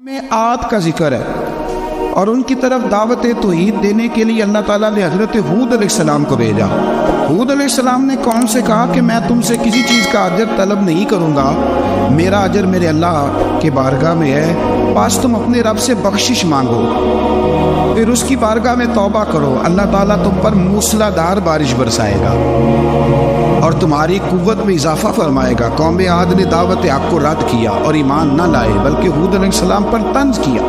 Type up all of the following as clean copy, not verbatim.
میں عاد کا ذکر ہے اور ان کی طرف دعوت توحید دینے کے لیے اللہ تعالیٰ نے حضرت ہود علیہ السلام کو بھیجا۔ ہود علیہ السلام نے قوم سے کہا کہ میں تم سے کسی چیز کا اجر طلب نہیں کروں گا، میرا اجر میرے اللہ کے بارگاہ میں ہے، بس تم اپنے رب سے بخشش مانگو، پھر اس کی بارگاہ میں توبہ کرو، اللہ تعالیٰ تم پر موسلا دار بارش برسائے گا اور تمہاری قوت میں اضافہ فرمائے گا۔ قوم عاد نے دعوت حق کو رد کیا اور ایمان نہ لائے، بلکہ ہود علیہ السلام پر طنز کیا۔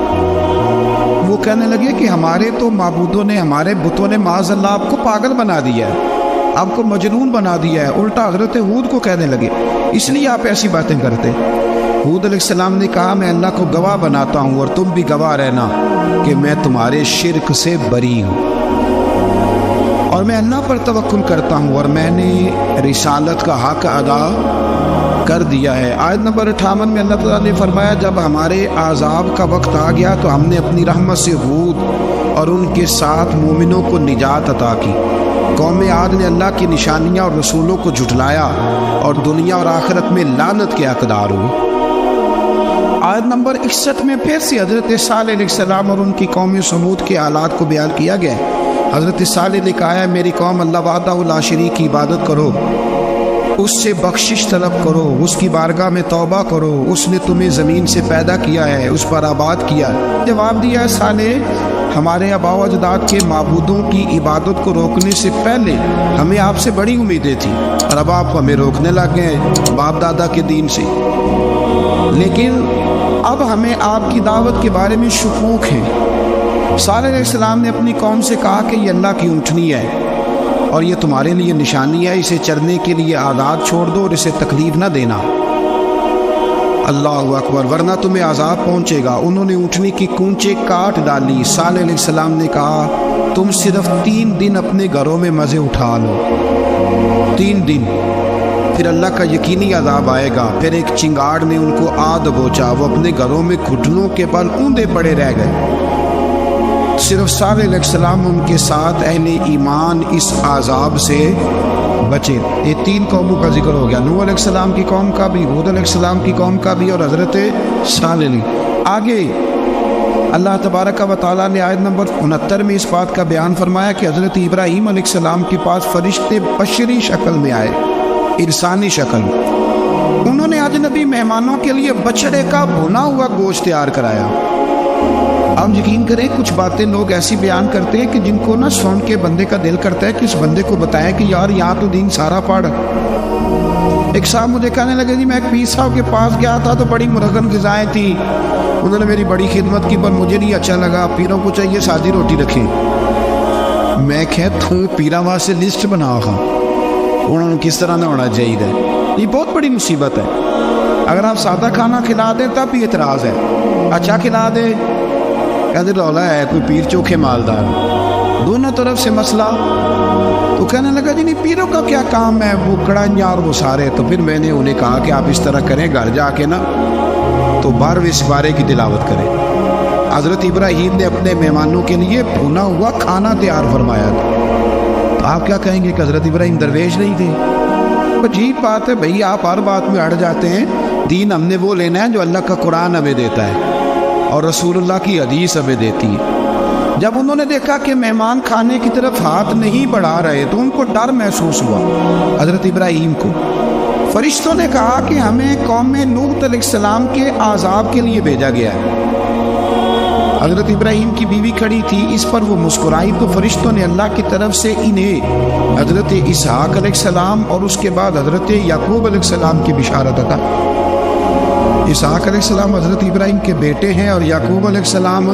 وہ کہنے لگے کہ ہمارے تو معبودوں نے، ہمارے بتوں نے معاذ اللہ آپ کو پاگل بنا دیا ہے، آپ کو مجنون بنا دیا ہے، الٹا حضرت ہود کو کہنے لگے اس لیے آپ ایسی باتیں کرتے۔ ہود علیہ السلام نے کہا میں اللہ کو گواہ بناتا ہوں اور تم بھی گواہ رہنا کہ میں تمہارے شرک سے بری ہوں اور میں اللہ پر توکل کرتا ہوں اور میں نے رسالت کا حق ادا کر دیا ہے۔ آیت نمبر 58 میں اللہ تعالیٰ نے فرمایا جب ہمارے عذاب کا وقت آ گیا تو ہم نے اپنی رحمت سے ہود اور ان کے ساتھ مومنوں کو نجات عطا کی۔ قوم عاد نے اللہ کی نشانیاں اور رسولوں کو جھٹلایا اور دنیا اور آخرت میں لعنت کے حقدار ہوئے۔ آیت نمبر 61 میں پھر سے حضرت صالح علیہ السلام اور ان کی قوم سمود کے حالات کو بیان کیا گیا۔ حضرت صالح نے کہا ہے میری قوم اللہ وحدہ لا شریک کی عبادت کرو، اس سے بخشش طلب کرو، اس کی بارگاہ میں توبہ کرو، اس نے تمہیں زمین سے پیدا کیا ہے، اس پر آباد کیا ہے۔ جواب دیا ہے صالح ہمارے آباء و اجداد کے معبودوں کی عبادت کو روکنے سے پہلے ہمیں آپ سے بڑی امیدیں تھیں اور اب آپ ہمیں روکنے لگ گئے ہیں باپ دادا کے دین سے، لیکن اب ہمیں آپ کی دعوت کے بارے میں شکوک ہیں۔ صالح علیہ السلام نے اپنی قوم سے کہا کہ یہ اللہ کی اونٹنی ہے اور یہ تمہارے لیے نشانی ہے، اسے چرنے کے لیے آزاد چھوڑ دو اور اسے تکلیف نہ دینا، اللہ اکبر، ورنہ تمہیں عذاب پہنچے گا۔ انہوں نے اونٹنی کی کونچیں کاٹ ڈالی۔ صالح علیہ السلام نے کہا تم صرف 3 دن اپنے گھروں میں مزے اٹھا لو، 3 دن، پھر اللہ کا یقینی عذاب آئے گا۔ پھر ایک چنگاڑ نے ان کو آ دبوچا، وہ اپنے گھروں میں گھٹنوں کے بل اوندے پڑے رہ گئے۔ صرف صالح علیہ السلام ان کے ساتھ اہل ایمان اس عذاب سے بچے۔ یہ 3 قوموں کا ذکر ہو گیا، نوح علیہ السلام کی قوم کا بھی، ہود علیہ السلام کی قوم کا بھی اور حضرت صالح علیہ۔ آگے اللہ تبارک و تعالیٰ نے آیت نمبر 69 میں اس بات کا بیان فرمایا کہ حضرت ابراہیم علیہ السلام کے پاس فرشتے بشری شکل میں آئے، انسانی شکل، انہوں نے اجنبی مہمانوں کے لیے بچڑے کا بھنا ہوا گوشت تیار کرایا۔ آپ یقین کریں کچھ باتیں لوگ ایسی بیان کرتے ہیں کہ جن کو نہ سن کے بندے کا دل کرتا ہے کہ اس بندے کو بتائیں کہ یار یہاں تو دین سارا پڑھ۔ ایک صاحب مجھے کہنے لگے جی میں ایک پیر صاحب کے پاس گیا تھا تو بڑی مرغن غذائیں تھیں، انہوں نے میری بڑی خدمت کی پر مجھے نہیں اچھا لگا، پیروں کو چاہیے سادی روٹی رکھیں۔ میں تو پیروں واسطے لسٹ بنا ہوا انہوں نے کس طرح نہ ہونا چاہیے۔ یہ بہت بڑی مصیبت ہے، اگر آپ سادہ کھانا کھلا دیں تب بھی اعتراض ہے، اچھا کھلا دیں کہتے رولا ہے کوئی پیر چوکھے مالدار، دونوں طرف سے مسئلہ۔ تو کہنے لگا جی نہیں پیروں کا کیا کام ہے، وہ کڑائیاں اور وہ سارے۔ تو پھر میں نے انہیں کہا کہ آپ اس طرح کریں، گھر جا کے نا تو 12ویں سپارے کی تلاوت کریں۔ حضرت ابراہیم نے اپنے مہمانوں کے لیے بھونا ہوا کھانا تیار فرمایا تھا۔ تو آپ کیا کہیں گے کہ حضرت ابراہیم درویش نہیں تھے؟ عجیب بات ہے بھائی، آپ ہر بات میں اڑ جاتے ہیں۔ دین ہم نے وہ لینا ہے جو اللہ کا قرآن ہمیں دیتا ہے اور رسول اللہ کی حدیث ہمیں دیتی ہے۔ جب انہوں نے دیکھا کہ مہمان کھانے کی طرف ہاتھ نہیں بڑھا رہے تو ان کو ڈر محسوس ہوا۔ حضرت ابراہیم کو فرشتوں نے کہا کہ ہمیں قوم نوح علیہ السلام کے عذاب کے لیے بھیجا گیا ہے۔ حضرت ابراہیم کی بیوی کھڑی تھی، اس پر وہ مسکرائی تو فرشتوں نے اللہ کی طرف سے انہیں حضرت اسحاق علیہ السلام اور اس کے بعد حضرت یعقوب علیہ السلام کی بشارت عطا۔ اسحاق علیہ السلام حضرت ابراہیم کے بیٹے ہیں اور یعقوب علیہ السلام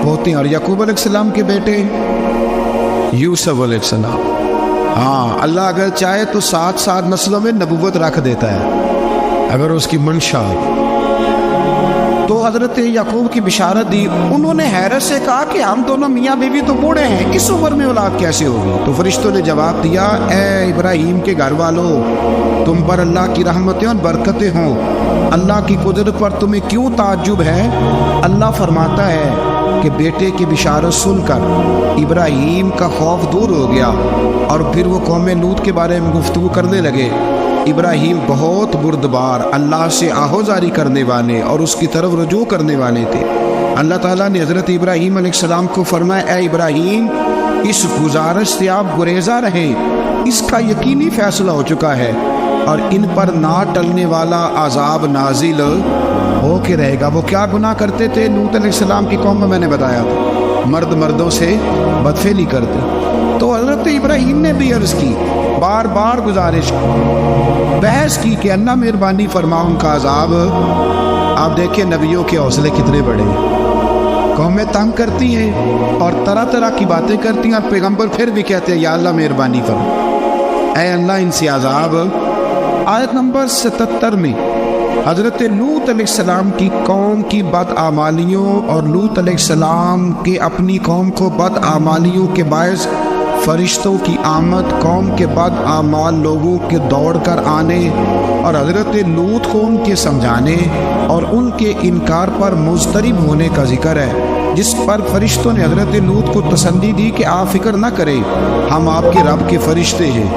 پوتے ہیں، اور یعقوب علیہ السلام کے بیٹے یوسف علیہ السلام۔ ہاں اللہ اگر چاہے تو 7 نسلوں میں نبوت رکھ دیتا ہے اگر اس کی منشا۔ تو حضرت یعقوب کی بشارت دی، انہوں نے حیرت سے کہا کہ ہم دونوں میاں بیوی تو بوڑھے ہیں، اس عمر میں اولاد کیسے ہوگی؟ تو فرشتوں نے جواب دیا اے ابراہیم کے گھر والوں، تم پر اللہ کی رحمتیں اور برکتیں ہوں، اللہ کی قدرت پر تمہیں کیوں تعجب ہے؟ اللہ فرماتا ہے کہ بیٹے کی بشارت سن کر ابراہیم کا خوف دور ہو گیا اور پھر وہ قوم لوط کے بارے میں گفتگو کرنے لگے۔ ابراہیم بہت بردبار، اللہ سے آہوزاری کرنے والے اور اس کی طرف رجوع کرنے والے تھے۔ اللہ تعالیٰ نے حضرت ابراہیم علیہ السلام کو فرمایا، اے ابراہیم اس گزارش سے آپ گریزاں رہیں، اس کا یقینی فیصلہ ہو چکا ہے اور ان پر نہ ٹلنے والا عذاب نازل ہو کے رہے گا۔ وہ کیا گناہ کرتے تھے؟ لوط علیہ السلام کی قوم میں نے بتایا تھا، مرد مردوں سے بدفعلی کرتے۔ تو حضرت ابراہیم نے بھی عرض کی، بار بار گزارش کی، بحث کی کہ اللہ مہربانی فرما ان کا عذاب۔ آپ دیکھیں نبیوں کے حوصلے کتنے بڑے ہیں، قومیں تنگ کرتی ہیں اور طرح طرح کی باتیں کرتی ہیں اور پیغمبر پھر بھی کہتے ہیں یا اللہ مہربانی فرما، اے اللہ ان سے عذاب۔ آیت نمبر 77 میں حضرت لوط علیہ السلام کی قوم کی بدعمالیوں اور لوط علیہ السلام کے اپنی قوم کو بدعمالیوں کے باعث فرشتوں کی آمد، قوم کے بدعمال لوگوں کے دوڑ کر آنے اور حضرت لوط کو ان کے سمجھانے اور ان کے انکار پر مضطرب ہونے کا ذکر ہے، جس پر فرشتوں نے حضرت لوط کو تسلی دی کہ آپ فکر نہ کریں، ہم آپ کے رب کے فرشتے ہیں،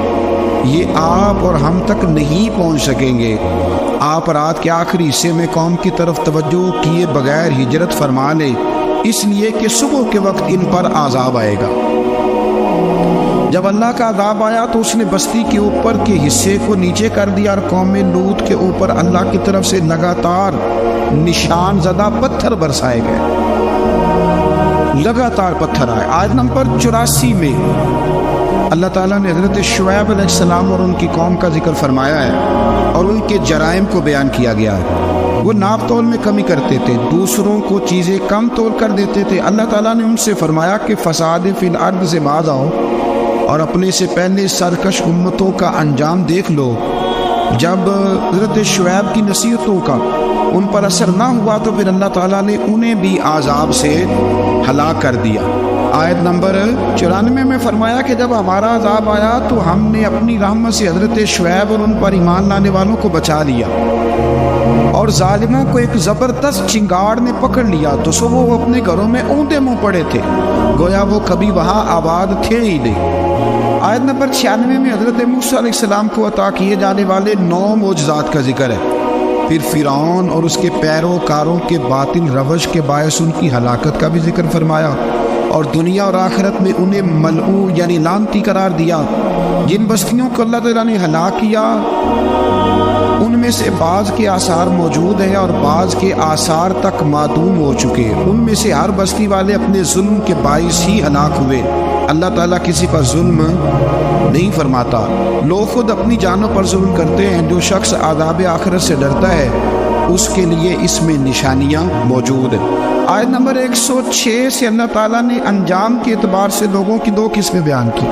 یہ آپ اور ہم تک نہیں پہنچ سکیں گے۔ آپ رات کے آخری حصے میں قوم کی طرف توجہ کیے بغیر ہجرت فرما لیں، اس لیے کہ صبح کے وقت ان پر عذاب آئے گا۔ جب اللہ کا عذاب آیا تو اس نے بستی کے اوپر کے حصے کو نیچے کر دیا اور قوم لوط کے اوپر اللہ کی طرف سے لگاتار نشان زدہ پتھر برسائے گئے، لگاتار پتھر آئے۔ آیت نمبر 84 میں اللہ تعالیٰ نے حضرت شعیب علیہ السلام اور ان کی قوم کا ذکر فرمایا ہے اور ان کے جرائم کو بیان کیا گیا ہے۔ وہ ناپ تول میں کمی کرتے تھے، دوسروں کو چیزیں کم تول کر دیتے تھے۔ اللہ تعالیٰ نے ان سے فرمایا کہ فساد فی الارض سے باز آؤ اور اپنے سے پہلے سرکش امتوں کا انجام دیکھ لو۔ جب حضرت شعیب کی نصیحتوں کا ان پر اثر نہ ہوا تو پھر اللہ تعالیٰ نے انہیں بھی عذاب سے ہلاک کر دیا۔ آیت نمبر 94 میں فرمایا کہ جب ہمارا عذاب آیا تو ہم نے اپنی رحمت سے حضرت شعیب اور ان پر ایمان لانے والوں کو بچا لیا اور ظالموں کو ایک زبردست چنگاڑ نے پکڑ لیا تو سو وہ اپنے گھروں میں اونٹے منہ پڑے تھے، گویا وہ کبھی وہاں آباد تھے ہی نہیں۔ آیت نمبر 96 میں حضرت موسیٰ علیہ السلام کو عطا کیے جانے والے 9 معجزات کا ذکر ہے۔ پھر فرعون اور اس کے پیروکاروں کے باطل روش کے باعث ان کی ہلاکت کا بھی ذکر فرمایا اور دنیا اور آخرت میں انہیں ملعون یعنی لعنتی قرار دیا۔ جن بستیوں کو اللہ تعالیٰ نے ہلاک کیا ان میں سے بعض کے آثار موجود ہیں اور بعض کے آثار تک معدوم ہو چکے۔ ان میں سے ہر بستی والے اپنے ظلم کے باعث ہی ہلاک ہوئے۔ اللہ تعالیٰ کسی پر ظلم نہیں فرماتا، لوگ خود اپنی جانوں پر ظلم کرتے ہیں۔ جو شخص عذاب آخرت سے ڈرتا ہے اس کے لیے اس میں نشانیاں موجود ہیں۔ آیت نمبر 106 سے اللہ تعالیٰ نے انجام کے اعتبار سے لوگوں کی 2 قسمیں بیان کی،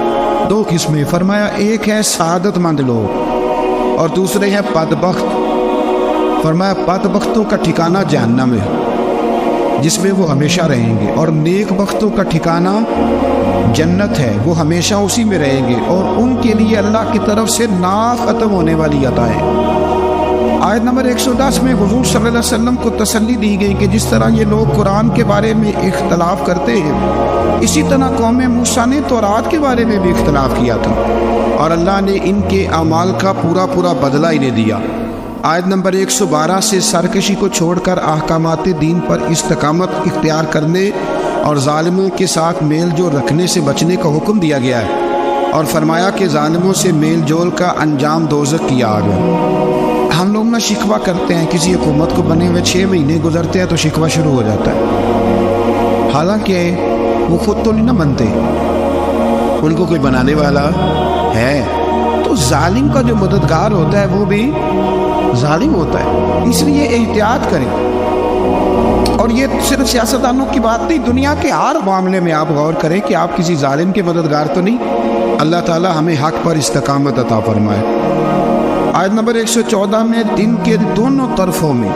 2 قسمیں فرمایا، ایک ہے سعادت مند لوگ اور دوسرے ہیں بدبخت۔ فرمایا بدبختوں کا ٹھکانہ جہنم ہے جس میں وہ ہمیشہ رہیں گے، اور نیک بختوں کا ٹھکانہ جنت ہے، وہ ہمیشہ اسی میں رہیں گے اور ان کے لیے اللہ کی طرف سے نا ختم ہونے والی عطائیں۔ آیت نمبر 110 میں حضور صلی اللہ علیہ وسلم کو تسلی دی گئی کہ جس طرح یہ لوگ قرآن کے بارے میں اختلاف کرتے ہیں، اسی طرح قوم موسیٰ نے تورات کے بارے میں بھی اختلاف کیا تھا اور اللہ نے ان کے اعمال کا پورا بدلہ انہیں دیا۔ آیت نمبر 112 سے سرکشی کو چھوڑ کر احکامات دین پر استقامت اختیار کرنے اور ظالموں کے ساتھ میل جول رکھنے سے بچنے کا حکم دیا گیا ہے اور فرمایا کہ ظالموں سے میل جول کا انجام دوزخ کی آگ ہے۔ ہم لوگ نہ شکوہ کرتے ہیں، کسی حکومت کو بنے ہوئے 6 مہینے گزرتے ہیں تو شکوہ شروع ہو جاتا ہے، حالانکہ وہ خود تو نہیں نہ بنتے، ان کو کوئی بنانے والا ہے۔ تو ظالم کا جو مددگار ہوتا ہے وہ بھی ظالم ہوتا ہے، اس لیے احتیاط کریں۔ اور یہ صرف سیاستدانوں کی بات نہیں، دنیا کے ہر معاملے میں آپ غور کریں کہ آپ کسی ظالم کے مددگار تو نہیں۔ اللہ تعالی ہمیں حق پر استقامت عطا فرمائے۔ آیت نمبر 114 میں دن کے دونوں طرفوں میں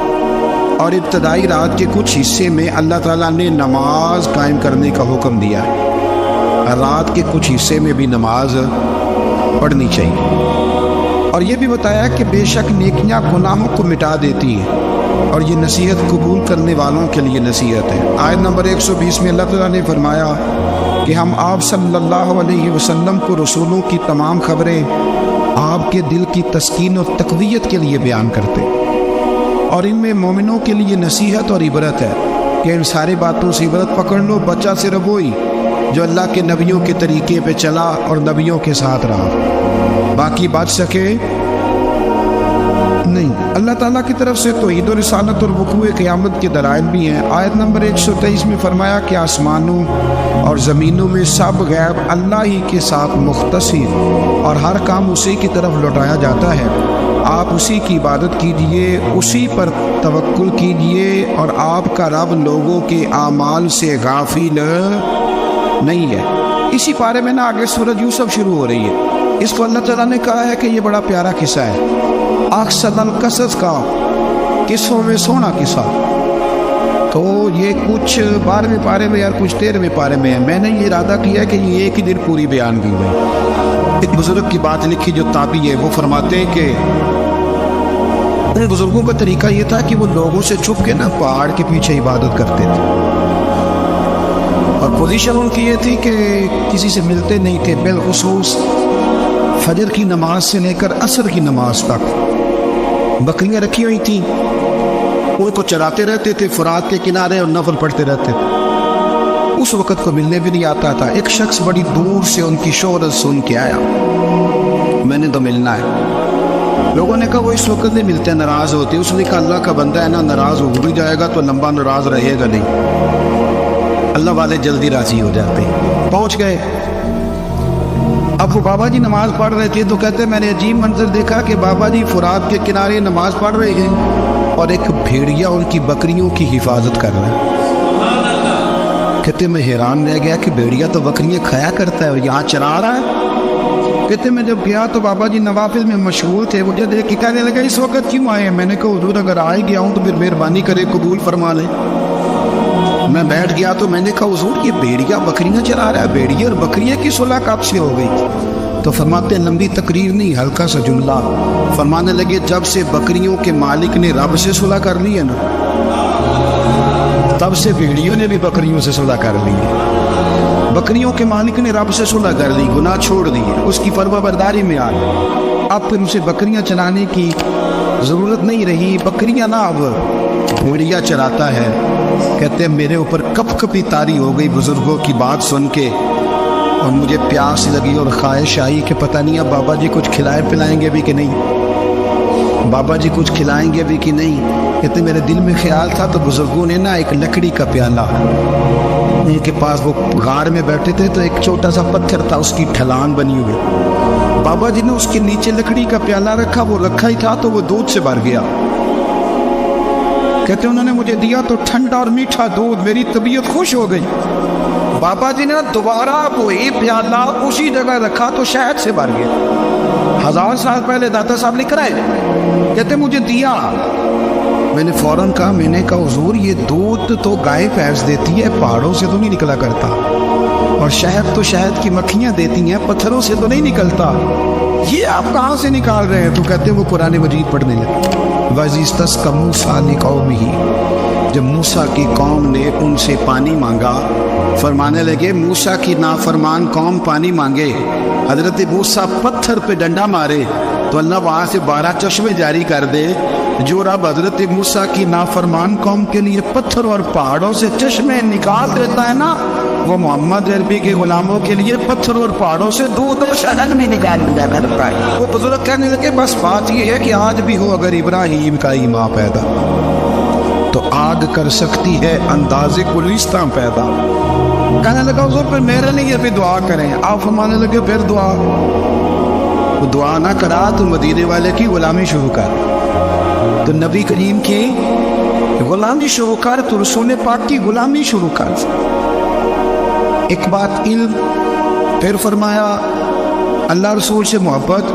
اور ابتدائی رات کے کچھ حصے میں اللہ تعالیٰ نے نماز قائم کرنے کا حکم دیا ہے۔ رات کے کچھ حصے میں بھی نماز پڑھنی چاہیے، اور یہ بھی بتایا کہ بے شک نیکیاں گناہوں کو مٹا دیتی ہیں اور یہ نصیحت قبول کرنے والوں کے لیے نصیحت ہے۔ آیت نمبر 120 میں اللہ تعالیٰ نے فرمایا کہ ہم آپ صلی اللہ علیہ وسلم کو رسولوں کی تمام خبریں آپ کے دل کی تسکین اور تقویت کے لیے بیان کرتے، اور ان میں مومنوں کے لیے نصیحت اور عبرت ہے کہ ان ساری باتوں سے عبرت پکڑ لو۔ بچہ صرف وہی جو اللہ کے نبیوں کے طریقے پہ چلا اور نبیوں کے ساتھ رہا، باقی بچ سکے نہیں۔ اللہ تعالیٰ کی طرف سے توحید و رسالت اور وقوع قیامت کے دلائل بھی ہیں۔ آیت نمبر 123 میں فرمایا کہ آسمانوں اور زمینوں میں سب غیب اللہ ہی کے ساتھ مختصر، اور ہر کام اسی کی طرف لوٹایا جاتا ہے۔ آپ اسی کی عبادت کیجئے، اسی پر توکل کیجئے، اور آپ کا رب لوگوں کے اعمال سے غافل نہیں ہے۔ اسی پارے میں نا آگے سورۃ یوسف شروع ہو رہی ہے۔ اس کو اللہ تعالیٰ نے کہا ہے کہ یہ بڑا پیارا قصہ ہے، احسن القصص کا، قصوں میں سونا قصہ۔ تو یہ کچھ 12ویں پارے میں اور کچھ 13ویں پارے میں ہے۔ میں نے یہ ارادہ کیا کہ یہ ایک ہی دن پوری بیان کی گئی۔ ایک بزرگ کی بات لکھی جو تابعی ہے، وہ فرماتے ہیں کہ ان بزرگوں کا طریقہ یہ تھا کہ وہ لوگوں سے چھپ کے نا پہاڑ کے پیچھے عبادت کرتے تھے، اور پوزیشن ان کی یہ تھی کہ کسی سے ملتے نہیں تھے، بالخصوص فجر کی نماز سے لے کر عصر کی نماز تک بکریاں رکھی ہوئی تھیں، ان کو چراتے رہتے تھے فرات کے کنارے اور نفل پڑھتے رہتے تھے۔ اس وقت کو ملنے بھی نہیں آتا تھا۔ ایک شخص بڑی دور سے ان کی شہرت سن کے آیا، میں نے تو ملنا ہے۔ لوگوں نے کہا وہ اس وقت نہیں ملتے، ناراض ہوتے۔ اس نے کہا اللہ کا بندہ ہے نا، ناراض ہو بھی جائے گا تو لمبا ناراض رہے گا نہیں، اللہ والے جلدی راضی ہو جاتے ہیں۔ پہنچ گئے۔ اب وہ بابا جی نماز پڑھ رہے تھے تو کہتے میں نے عجیب منظر دیکھا کہ بابا جی فرات کے کنارے نماز پڑھ رہے ہیں اور ایک بھیڑیا ان کی بکریوں کی حفاظت کر رہا ہے۔ کہتے میں حیران رہ گیا کہ بھیڑیا تو بکریاں کھایا کرتا ہے اور یہاں چرا رہا ہے۔ کہتے میں جب گیا تو بابا جی نوافل میں مشغول تھے، مجھے دیکھ کے کہنے لگا اس وقت کیوں آئے ہیں؟ میں نے کہا حضور اگر آئے گیا ہوں تو پھر مہربانی کرے قبول فرما لیں۔ میں بیٹھ گیا تو میں نے کہا حضور یہ بھیڑیا بکریاں چلا رہا ہے، بھیڑیا اور بکریاں کی صلح کب سے ہو گئی؟ تو فرماتے ہیں لمبی تقریر نہیں، ہلکا سا جملہ۔ فرمانے لگے جب سے بکریوں کے مالک نے رب سے صلح کر لی ہے نا، تب سے بھیڑیوں نے بھی بکریوں سے صلح کر لی ہے۔ بکریوں کے مالک نے رب سے صلح کر لی، گناہ چھوڑ دیے، اس کی فرما برداری میں آ گئے۔ اب پھر اسے بکریاں چلانے کی ضرورت نہیں رہی، بکریاں نہ اب بھیڑیا چراتا ہے۔ کہتے ہیں میرے اوپر کپ کپی طاری ہو گئی بزرگوں کی بات سن کے، اور مجھے پیاس لگی اور خواہش آئی کہ پتہ نہیں اب بابا جی کچھ کھلائے پلائیں گے بھی کہ نہیں، بابا جی کچھ کھلائیں گے بھی کہ نہیں۔ کہتے میرے دل میں خیال تھا تو بزرگوں نے نا ایک لکڑی کا پیالہ، ان کے پاس وہ غار میں بیٹھے تھے تو ایک چھوٹا سا پتھر تھا، اس کی ڈھلان بنی ہوئی، بابا جی نے اس کے نیچے لکڑی کا پیالہ رکھا، وہ رکھا ہی تھا تو وہ دودھ سے بھر گیا۔ کہتے انہوں نے مجھے دیا تو ٹھنڈا اور میٹھا دودھ، میری طبیعت خوش ہو گئی۔ بابا جی نے دوبارہ وہی پیالہ اسی جگہ رکھا تو شہد سے بھر گیا۔ 1000 سال پہلے داتا صاحب لکھ رہے ہیں، کہتے مجھے دیا، میں نے فوراً کہا، میں نے کہا حضور یہ دودھ تو گائے فیض دیتی ہے، پہاڑوں سے تو نہیں نکلا کرتا، اور شہد تو شہد کی مکھیاں دیتی ہیں، پتھروں سے تو نہیں نکلتا، یہ آپ کہاں سے نکال رہے ہیں؟ تو کہتے ہیں وہ قرآن مجید پڑھنے لگے۔ وَإِذِ اسْتَسْقَى مُوسَىٰ لِقَوْمِهِ، جب موسیٰ کی قوم نے ان سے پانی مانگا، فرمانے لگے موسیٰ کی نافرمان قوم پانی مانگے، حضرت موسیٰ پتھر پہ ڈنڈا مارے تو اللہ وہاں سے 12 چشمے جاری کر دے۔ جو رب حضرت موسیٰ کی نافرمان قوم کے لیے پتھر اور پہاڑوں سے چشمے نکال دیتا ہے نا، وہ محمد عربی کے غلاموں کے لیے پتھر اور پہاڑوں سے دودھ اور شہد میں نکال دیتا ہے۔ وہ بزرگ کہنے لگے بس بات یہ ہے کہ آج بھی ہو اگر ابراہیم کا ہی ماں پیدا تو آگ کر سکتی ہے انداز گلستاں پیدا۔ کہنے لگا حضور پھر میرے لیے بھی دعا کریں۔ آپ فرمانے لگے پھر دعا، وہ دعا نہ کرا تو مدینے والے کی غلامی شروع کر، تو نبی کریم کی غلامی شروع کر، تو رسول پاک کی غلامی شروع کر۔ ایک بات علم، پھر فرمایا اللہ رسول سے محبت،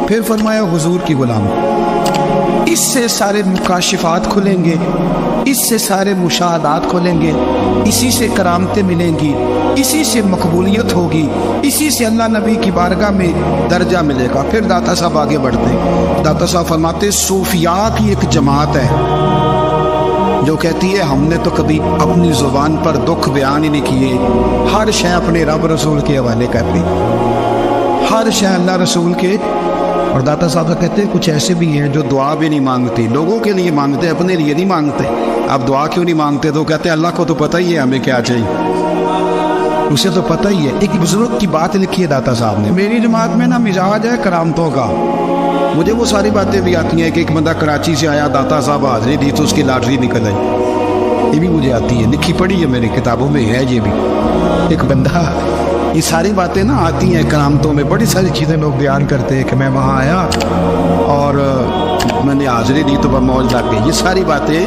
پھر فرمایا حضور کی غلامی۔ اس سے سارے مکاشفات کھلیں گے، اس سے سارے مشاہدات کھلیں گے، اسی سے کرامتیں ملیں گی، اسی سے مقبولیت ہوگی، اسی سے اللہ نبی کی بارگاہ میں درجہ ملے گا۔ پھر داتا صاحب آگے بڑھتے، داتا صاحب فرماتے صوفیاء کی ایک جماعت ہے جو کہتی ہے ہم نے تو کبھی اپنی زبان پر دکھ بیان ہی نہیں کیے، ہر شے اپنے رب رسول کے حوالے کرتی، ہر شے اللہ رسول کے اور داتا صاحب کہتے ہیں کچھ ایسے بھی ہیں جو دعا بھی نہیں مانگتے، لوگوں کے لیے مانگتے، اپنے لیے نہیں مانگتے. آپ دعا کیوں نہیں مانگتے؟ تو کہتے ہیں اللہ کو تو پتہ ہی ہے ہمیں کیا چاہیے، اسے تو پتہ ہی ہے. ایک بزرگ کی بات لکھی ہے داتا صاحب نے، میری جماعت میں نا مزاج ہے کرامتوں کا. مجھے وہ ساری باتیں بھی آتی ہیں کہ ایک بندہ کراچی سے آیا، داتا صاحب حاضری دی تو اس کی لاٹری نکل آئی. یہ بھی مجھے آتی ہے، لکھی پڑھی ہے میری کتابوں میں ہے یہ بھی. ایک بندہ، یہ ساری باتیں نا آتی ہیں کرامتوں میں، بڑی ساری چیزیں لوگ بیان کرتے ہیں کہ میں وہاں آیا اور میں نے حاضری دی تو وہ موج لگ گئی. یہ ساری باتیں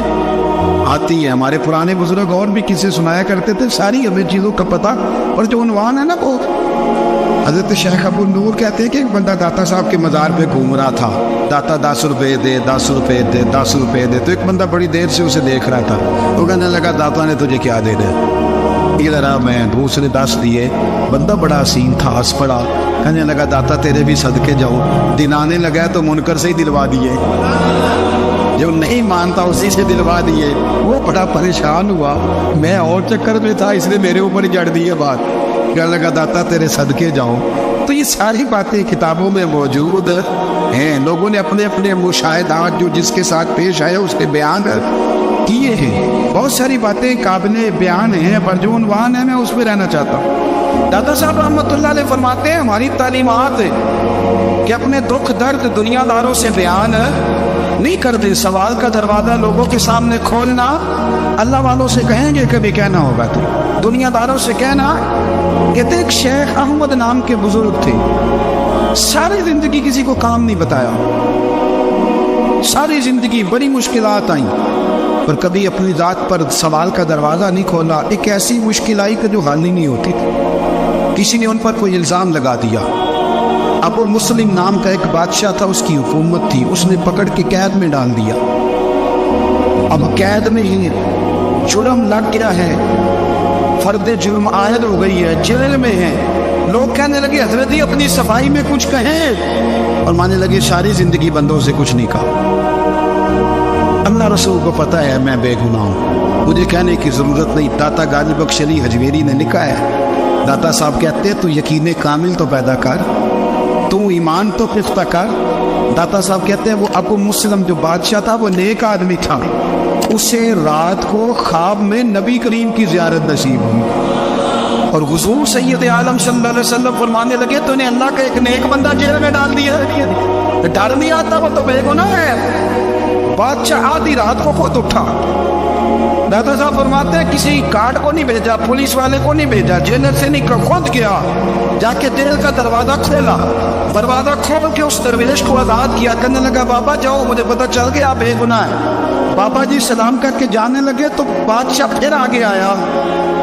آتی ہیں. ہمارے پرانے بزرگ اور بھی کسی سنایا کرتے تھے، ساری ہمیں چیزوں کا پتہ. اور جو عنوان ہے نا وہ حضرت شیخ ابو نور کہتے ہیں کہ ایک بندہ داتا صاحب کے مزار پہ گھوم رہا تھا، داتا 10 روپے دے، 10 روپے دے، 10 روپے دے. تو ایک بندہ بڑی دیر سے اسے دیکھ رہا تھا. وہ کہنے لگا داتا نے تجھے کیا دے دے؟ ادھر آ، میں دوسرے 10 دیے. بندہ بڑا حسین تھا، ہنس پڑا. کہنے لگا داتا تیرے بھی صدقے جاؤں. دن آنے لگا تو منکر سے ہی دلوا دیے، جو نہیں مانتا اسی سے دلوا دیے. وہ بڑا پریشان ہوا، میں اور چکر میں تھا اس نے میرے اوپر ہی جڑ دی ہے بات. کہنے لگا داتا تیرے صدقے جاؤں. تو یہ ساری باتیں کتابوں میں موجود ہیں. لوگوں نے اپنے اپنے مشاہدات جو جس کے ساتھ پیش آئے اس کے بیان کیے ہیں. بہت ساری باتیں قابل بیان ہیں، پر جو عنوان ہے میں اس میں رہنا چاہتا ہوں. داتا صاحب رحمۃ اللہ علیہ فرماتے ہیں ہماری تعلیمات کہ اپنے دکھ درد دنیا داروں سے بیان نہیں کر دے. سوال کا دروازہ لوگوں کے سامنے کھولنا اللہ والوں سے کہیں گے کبھی کہنا ہوگا تو دنیا داروں سے کہنا. کہتے ایک شیخ احمد نام کے بزرگ تھے، ساری زندگی کسی کو کام نہیں بتایا، ساری زندگی بڑی مشکلات آئیں پر کبھی اپنی ذات پر سوال کا دروازہ نہیں کھولا. ایک ایسی مشکل آئی کہ جو حل ہی نہیں ہوتی تھی. کسی نے ان پر کوئی الزام لگا دیا. ابو مسلم نام کا ایک بادشاہ تھا، اس کی حکومت تھی، اس نے پکڑ کے قید میں ڈال دیا. اب قید میں ہی جرم لگ گیا ہے، فرد جرم عائد ہو گئی ہے، جیل میں ہے. لوگ کہنے لگے حضرت جی اپنی صفائی میں کچھ کہیں، اور ماننے لگے ساری زندگی بندوں سے کچھ نہیں کہا. اللہ رسول کو پتہ ہے میں بے گناہ ہوں، مجھے کہنے کی ضرورت نہیں. داتا غالب بخش علی حجویری نے لکھا ہے، داتا صاحب کہتے تو یقین کامل تو پیدا کر، تو ایمان تو پختہ کر. داتا صاحب کہتے ہیں وہ ابو مسلم جو بادشاہ تھا وہ نیک آدمی تھا، اسے رات کو خواب میں نبی کریم کی زیارت نصیب ہوئی اور حضور سید عالم صلی اللہ علیہ وسلم فرمانے لگے تو نے اللہ کا ایک نیک بندہ جیل میں ڈال دیا. ڈر نہیں آتا، وہ تو بے گناہ ہے. بادشاہ آدھی رات کو خود اٹھا. داتا صاحب فرماتے ہیں کسی گارڈ کو نہیں بھیجا، پولیس والے کو نہیں بھیجا، جیلر سے نہیں، خود گیا جا کے جیل کا دروازہ کھولا. دروازہ کھول کے اس درویش کو آزاد کیا. کہنے لگا بابا جاؤ، مجھے پتہ چل گیا آپ بے گناہ ہیں. بابا جی سلام کر کے جانے لگے تو بادشاہ پھر آگے آیا،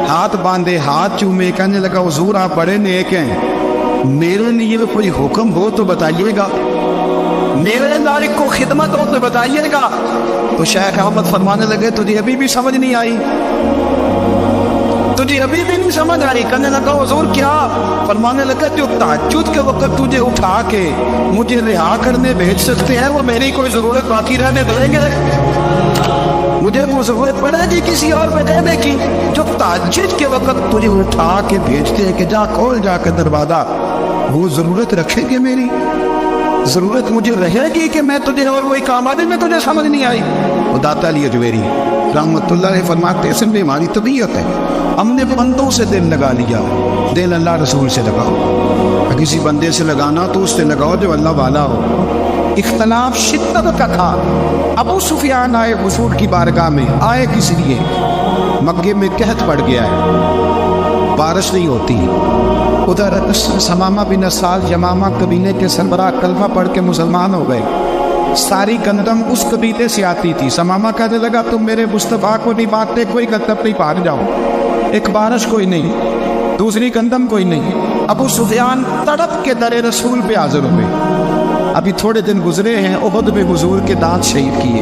ہاتھ باندھے، ہاتھ چومے. کہنے لگا حضور آپ بڑے نیک ہیں، میرے لیے کوئی حکم ہو تو بتائیے گا، میرے لائق کو خدمت ہو تو بتائیے گا. تو شیخ احمد فرمانے لگے تجھے ابھی بھی سمجھ نہیں آئی، تجھے ابھی بھی نہیں سمجھ آئی. کہنے لگا حضور کیا؟ فرمانے لگا جو تہجد کے وقت تجھے اٹھا کے مجھے رہا کرنے بھیج سکتے ہیں وہ میری کوئی ضرورت باقی رہنے دیں گے؟ مجھے وہ ضرورت پڑے گی کسی اور پہ دینے کی؟ جو تہجد کے وقت تجھے اٹھا کے بھیجتے ہیں کہ جا کھول جا کے دروازہ، وہ ضرورت رکھیں گے؟ میری ضرورت مجھے رہے گی کہ میں تجھے اور وہی کام آدمی میں تجھے سمجھ نہیں آئی؟ وہ داتا علی حجویری رحمۃ اللہ علیہ فرماتے ہیں میں ہماری طبیعت ہے، ہم نے بندوں سے دل لگا لیا، دل اللہ رسول سے لگاؤ. کسی بندے سے لگانا تو اس سے لگاؤ جو اللہ والا ہو. اختلاف شدت کا تھا. ابو سفیان آئے حضور کی بارگاہ میں، آئے کس لیے؟ مکے میں قحط پڑ گیا ہے، بارش نہیں ہوتی. ادھر سمامہ بن اسال یمامہ قبیلے کے سربراہ کلمہ پڑھ کے مسلمان ہو گئے. ساری گندم اس قبیلے سے آتی تھی. سمامہ کہنے لگا تم میرے مصطفیٰ کو نہیں بانٹتے، کوئی گندم نہیں پار جاؤ. ایک بارش کوئی نہیں، دوسری گندم کوئی نہیں. ابو سفیان تڑپ کے در رسول پہ حاضر ہوئے. ابھی تھوڑے دن گزرے ہیں احد میں حضور کے دانت شہید کیے،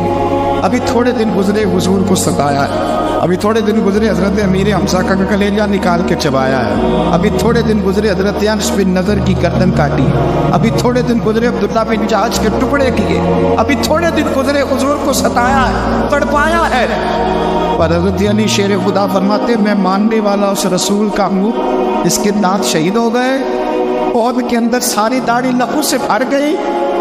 ابھی تھوڑے دن گزرے حضور کو ستایا ہے، ابھی تھوڑے دن گزرے حضرت امیر حمزہ کا کلیجہ نکال کے چبایا ہے، ابھی تھوڑے دن گزرے حضرت انس بن نضر کی گردن کاٹی، ابھی تھوڑے دن گزرے عبداللہ بن جہش کے ٹکڑے کیے، ابھی تھوڑے دن گزرے حضور کو ستایا ہے، تڑپایا ہے. پر حضرت علی شیر خدا فرماتے میں ماننے والا اس رسول کا ہوں، اس کے دانت شہید ہو گئے، عہد کے اندر ساری داڑھی لہو سے بھر گئی.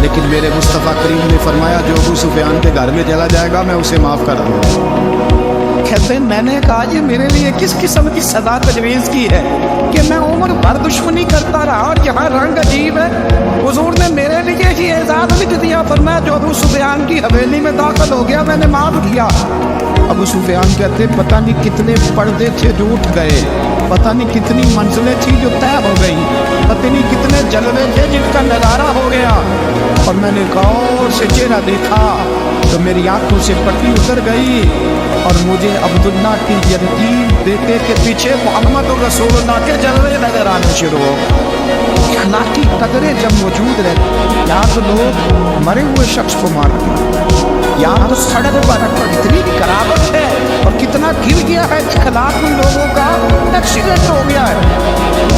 لیکن میرے مصطفیٰ کریم نے فرمایا جو ابو سفیان کے گھر میں چلا جائے گا میں اسے معاف کر دوں گا۔ کہتے ہیں میں نے کہا یہ میرے لیے کس قسم کی سزا تجویز کی ہے کہ میں عمر بھر دشمنی کرتا رہا اور یہاں رنگ عجیب ہے۔ حضور نے میرے لیے ہی اعزاز لکھ دیا، فرمایا جو ابو سفیان کی حویلی میں داخل ہو گیا میں نے معاف کیا۔ ابو سفیان کہتے پتہ نہیں کتنے پردے تھے جو اٹھ گئے، پتہ نہیں کتنی منزلیں تھیں جو طے ہو گئیں، پتہ نہیں کتنے جلوے تھے جن کا نظارہ ہو گیا۔ اور میں نے غور سے چہرہ دیکھا تو میری آنکھوں سے پٹی اتر گئی اور مجھے عبداللہ کی یتیم بیٹے کے پیچھے محمد رسول اللہ کے جلوے نظر آنے شروع ہو۔ اخلاقی قدریں جب موجود رہتی، یا تو لوگ مرے ہوئے شخص کو مارتے، یا تو سڑک پر اتنی قرابت ہے اور کتنا گر گیا ہے اخلاق ان لوگوں کا، ایکسیڈنٹ ہو گیا ہے،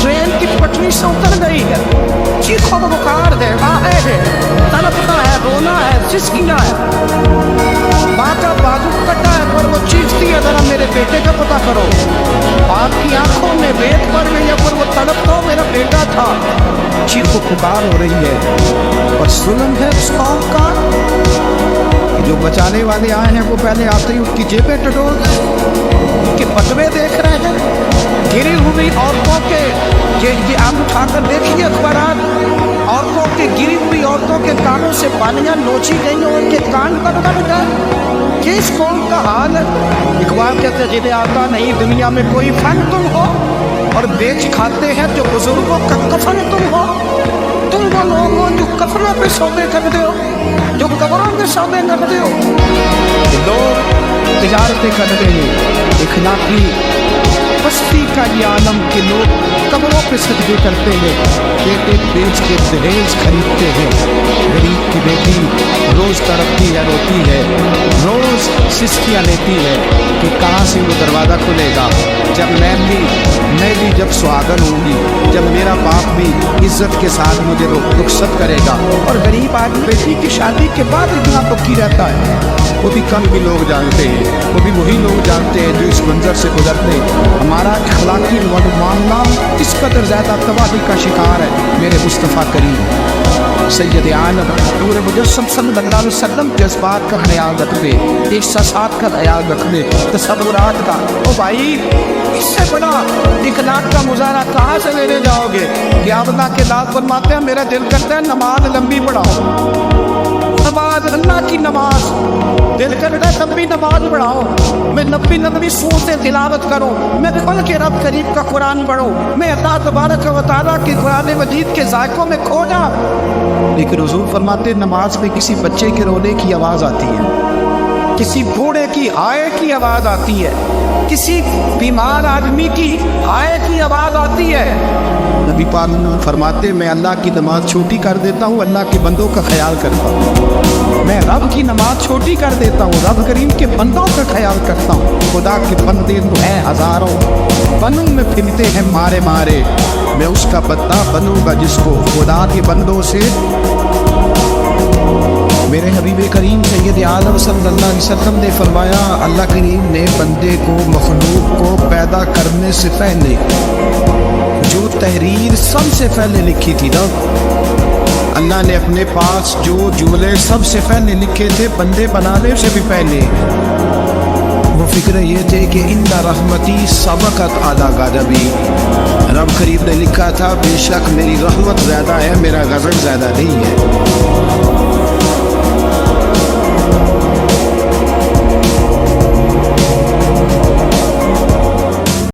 ٹرین کی پٹری سے اتر گئی ہے، چیخو پکار ہے، آہے ہے، تڑپنا ہے، رونا ہے، سسکیاں ہے، ماں کا بازو کٹا ہے پر وہ چیختی ہے ذرا میرے بیٹے کا پتہ کرو، آپ کی آنکھوں میں ریت پڑ گئی ہے پر وہ تڑپ تو میرا بیٹا تھا، چیخو پکار ہو رہی ہے۔ اور ظلم ہے اس قوم کا جو بچانے والے آئے ہیں وہ پہلے آتے ہی اس کی جیبیں ٹٹول ان کے بدوے دیکھ رہے ہیں، گری ہوئی عورتوں کے، یہ آپ اٹھا کر دیکھیے اخبارات، عورتوں کے گری ہوئی عورتوں کے کانوں سے بالیاں نوچی گئی اور ان کے کان کٹ گئے۔ یہ اس قوم کا حال ہے۔ اقبال کہتے ہیں جنہیں آتا نہیں دنیا میں کوئی فن تم ہو اور بیچ کھاتے ہیں جو بزرگوں کا کفن تم ہو، تم وہ لوگ ہو جو کفنوں پہ سودے کرتے ہو، جو قبروں پہ سودے کرتے ہو۔ لوگ تجارتیں کرتے ہیں، اخلاقی بستی کا یہ عالم کے لوگ قبروں پہ سجدے کرتے ہیں، بیٹے بیچ کے دہیج خریدتے ہیں، غریب کی بیٹی روز تڑپتی ہے، روتی ہے، روز سسکیاں لیتی ہے کہ کہاں سے وہ دروازہ کھلے گا، جب میں بھی جب سہاگن ہوں گی، جب میرا باپ بھی عزت کے ساتھ مجھے رخصت کرے گا۔ اور غریب آدمی بیٹی کی شادی کے بعد اتنا پکی رہتا ہے، وہ بھی کم بھی لوگ جانتے ہیں، وہ بھی وہی لوگ جانتے ہیں جو اس منظر سے گزرتے ہیں۔ ہمارا اخلاقی معاملہ اس قدر زیادہ تباہی کا شکار ہے۔ میرے مصطفیٰ کریم سید عالم نور مجسم صلی اللہ علیہ وسلم جذبات کا خیال رکھنے، احساسات کا خیال رکھنے، تصورات کا۔ او بھائی اس سے بڑا اخلاق کا مظاہرہ کہاں سے لینے جاؤ گے کہ آپ اللہ کے لال فرماتے ہیں میرا دل کرتا ہے نماز لمبی پڑھاؤ، نماز اللہ کی نماز، دل کرتا ہے لمبی نماز پڑھاؤ، میں لمبی سورتیں تلاوت کروں، میں کھل کے رب کریم کا قرآن پڑھوں، میں اللہ تبارک و تعالیٰ کی قرآن مجید کے ذائقوں میں کھو جاؤں۔ لیکن حضور فرماتے نماز میں کسی بچے کے رونے کی آواز آتی ہے، کسی بوڑھے کی ہائے کی آواز آتی ہے، کسی بیمار آدمی کی ہائے کی آواز آتی ہے۔ نبی پاک فرماتے میں اللہ کی نماز چھوٹی کر دیتا ہوں، اللہ کے بندوں کا خیال کرتا ہوں، میں رب کی نماز چھوٹی کر دیتا ہوں، رب کریم کے بندوں کا خیال کرتا ہوں۔ خدا کے بندے تو ہیں ہزاروں، بنوں میں پھرتے ہیں مارے مارے، میں اس کا بندہ بنوں گا جس کو خدا کے بندوں سے۔ میرے حبیب کریم سید عالم صلی اللہ علیہ وسلم نے فرمایا اللہ کریم نے بندے کو مخلوق کو پیدا کرنے سے پہلے جو تحریر سب سے پہلے لکھی تھی نا، اللہ نے اپنے پاس جو جملے سب سے پہلے لکھے تھے بندے بنانے سے بھی پہلے، وہ فکر یہ تھے کہ ان رحمتی سبقت اعلی غضبی، رب کریم نے لکھا تھا بے شک میری رحمت زیادہ ہے، میرا غضب زیادہ نہیں ہے۔